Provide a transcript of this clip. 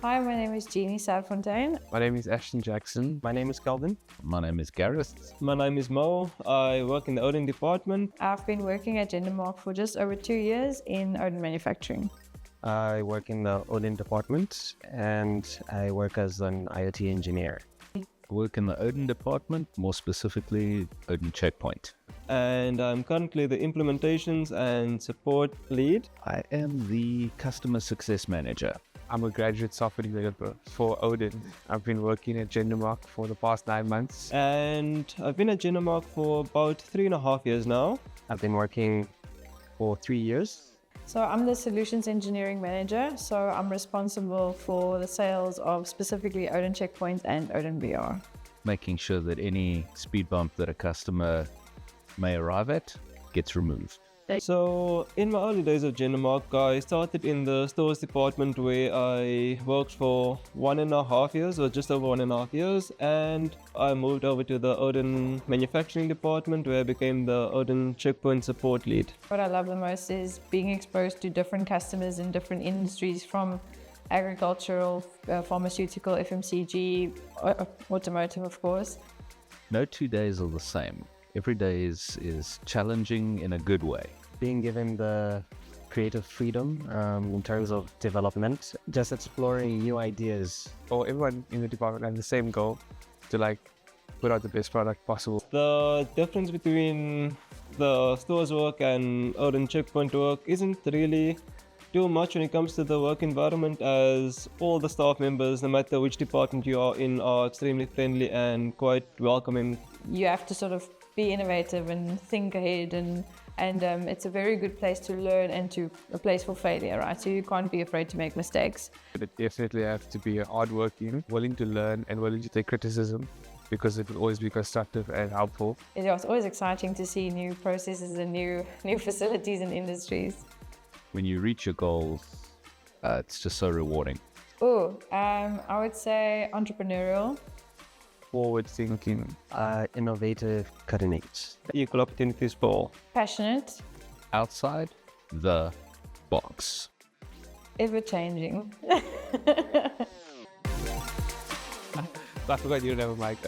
Hi, my name is Jeannie Sadfontein. My name is Ashton Jackson. My name is Calvin. My name is Gareth. My name is Mo. I work in the Odin department. I've been working at Jendamark for just over 2 years in Odin manufacturing. I work in the Odin department and I work as an IoT engineer. I work in the Odin department, more specifically Odin Checkpoint. And I'm currently the implementations and support lead. I am the customer success manager. I'm a graduate software developer for Odin. I've been working at Jendamark for the past 9 months. And I've been at Jendamark for about 3.5 years now. I've been working for 3 years. So I'm the solutions engineering manager. So I'm responsible for the sales of specifically Odin Checkpoint and Odin VR. Making sure that any speed bump that a customer may arrive at gets removed. So in my early days of Jendamark, I started in the stores department where I worked for 1.5 years or just over 1.5 years. And I moved over to the Odin manufacturing department where I became the Odin Checkpoint support lead. What I love the most is being exposed to different customers in different industries, from agricultural, pharmaceutical, FMCG, automotive, of course. No 2 days are the same. Every day is challenging in a good way. Being given the creative freedom in terms of development, just exploring new ideas. For everyone in the department has the same goal to put out the best product possible. The difference between the stores work and Odin Checkpoint work isn't really too much when it comes to the work environment, as all the staff members, no matter which department you are in, are extremely friendly and quite welcoming. You have to sort of be innovative and think ahead, and it's a very good place to learn and a place for failure, right? So you can't be afraid to make mistakes. But it definitely have to be hardworking, willing to learn and willing to take criticism, because it will always be constructive and helpful. It's always exciting to see new processes and new facilities and industries. When you reach your goals, it's just so rewarding. I would say entrepreneurial. Forward-thinking. Innovative, cutting edge. Equal opportunities for all. Passionate. Outside the box. Ever-changing. I forgot you didn't have a mic.